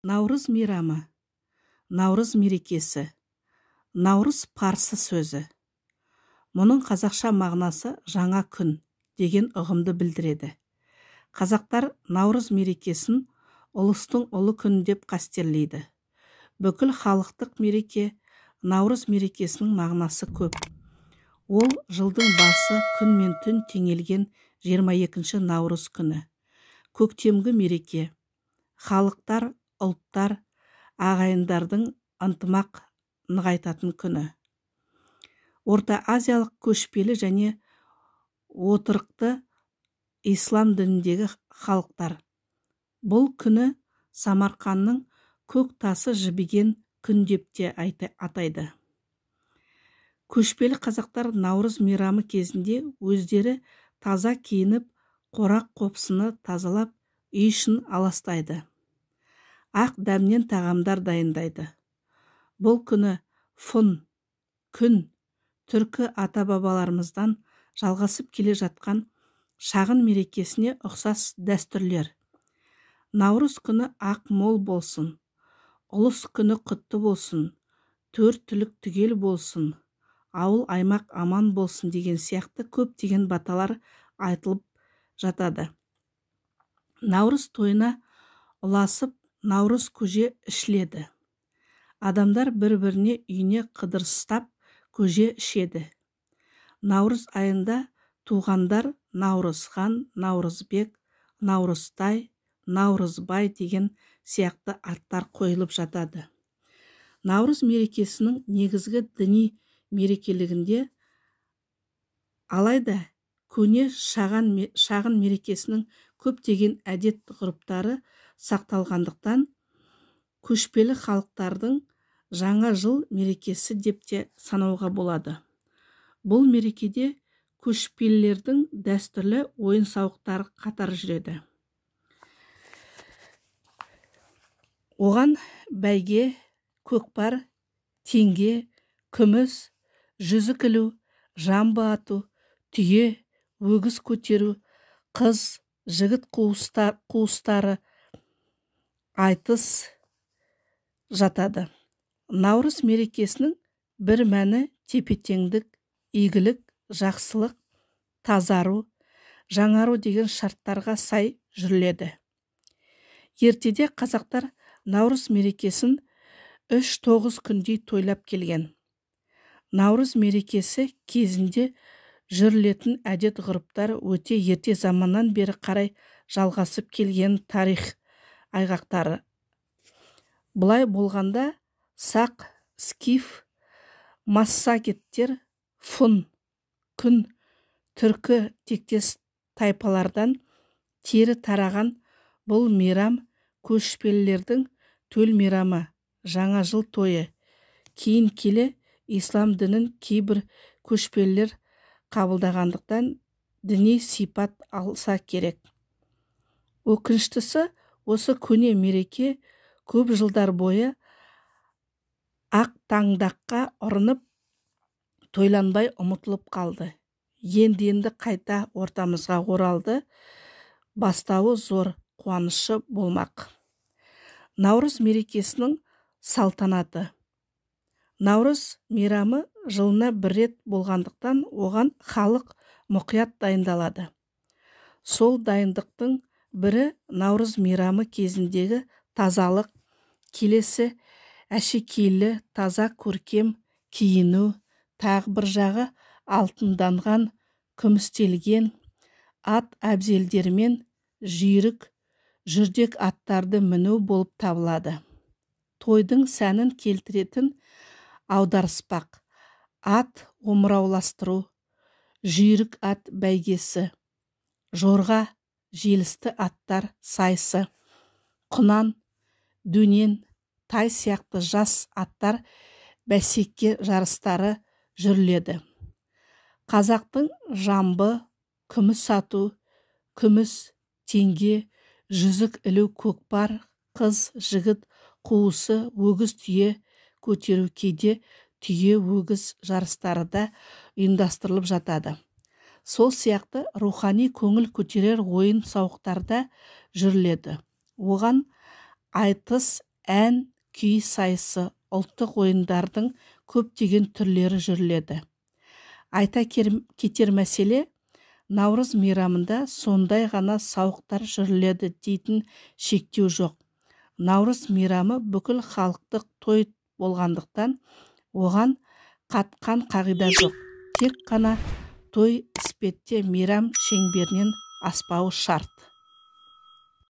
Наурыз мейрамы, наурыз мерекесі, наурыз парсы сөзі. Мұның қазақша мағынасы жаңа күн деген ұғымды білдіреді. Қазақтар наурыз мерекесін ұлыстың ұлы күні деп қастерлейді. Бүкіл халықтық мереке наурыз мерекесінің мағынасы көп. Ол жылдың басы күн мен түн теңелген 22 наурыз күні. Көктемгі мереке, халықтар, ұлттар, ағайындардың ынтымақ нығайтатын күні. Орта азиялық көшпелі және отырықты ислам дініндегі халықтар бұл күні Самарқанның көк тасы жібіген күн деп те атайды. Көшпелі қазақтар наурыз мейрамы кезінде өздері таза киініп, қорақ қопсыны тазалап, үй ішін аластайды. Ақ дәмнен тағамдар дайындайды. Бұл күні фун, күн, түркі ата-бабаларымыздан жалғасып келе жатқан шағын мерекесіне ұқсас дәстүрлер. Наурыз күні ақ мол болсын, ұлыс күні құтты болсын, төрт түлік түгел болсын, ауыл аймақ аман болсын деген сияқты көптеген баталар айтылып жатады. Наурыз тойына ұласып, наурыз көже ішіледі. Адамдар бір-біріне үйіне қыдырыстап көже ішеді. Наурыз айында туғандар Наурызхан, Наурызбек, Наурызтай, Наурызбай деген сияқты аттар қойылып жатады. Наурыз мерекесінің негізгі діни мерекелігінде, алайда көне шағын мерекесінің көптеген әдет-ғұрыптары сақталғандықтан көшпелі халықтардың жаңа жыл мерекесі деп те санауға болады. Бұл мерекеде көшпелілердің дәстүрлі ойын-сауықтары қатар жүреді. Оған бәйге, көкпар, теңге, күміс, жүзік ілу, жамбы ату, түйе, өгіз көтеру, қыз, жігіт қуыстары, айтыс жатады. Наурыз мерекесінің бір мәні тепе-теңдік, игілік, жақсылық, тазару, жаңару деген шарттарға сай жүріледі. Ертеде қазақтар наурыз мерекесін 3-9 күндей тойлап келген. Наурыз мерекесі кезінде жүрілетін әдет-ғұрыптар өте ерте заманнан бері қарай жалғасып келген тарих айғақтары. Бұлай болғанда сақ, скиф, массагеттер, фун, күн, түркі тектес тайпалардан тері тараған бұл мейрам көшпелілердің төл мейрамы, жаңа жыл тойы. Кейін келе ислам дінін кейбір көшпелілер қабылдағандықтан діни сипат алса керек. Өкініштісі, осы көне мереке көп жылдар бойы ақ таңдаққа ұрынып, тойланбай ұмытылып қалды. Енді қайта ортамызға оралды, бастауы зор қуанышы болмақ. Наурыз мерекесінің салтанаты. Наурыз мейрамы жылына бір рет болғандықтан оған халық мұқият дайындалады. Сол дайындықтың бірі наурыз мейрамы кезіндегі тазалық, келесі әшекейлі, таза көркем киіну, тағы бір жағы алтынданған, күмістелген ат әбзелдермен жүйрік, жүрдек аттарды міну болып табылады. Тойдың сәнін келтіретін аударыспақ, ат омырауластыру, жүйрік ат бәйгесі, жорға желісті аттар сайысы, құнан, дөнен, тай сияқты жас аттар бәсекке жарыстары жүріледі. Қазақтың жамбы, күміс ату, күміс, теңге, жүзік ілу, көкпар, қыз, жігіт қуысы, өгіз түйе көтеру, кейде түйе өгіз жарыстары да ұйымдастырылып жатады. Сол сияқты рухани көңіл көтерер ойын сауықтарда жүріледі. Оған айтыс, ән, күй сайысы, ұлттық ойындардың көптеген түрлері жүріледі. Айта кетер мәселе, Наурыз мейрамында сондай ғана сауықтар жүріледі дейтін шектеу жоқ. Наурыз мейрамы бүкіл халықтық той болғандықтан, оған қатқан қағида жоқ. Тек қана той іспетте мейрам шеңберінен аспауы шарт.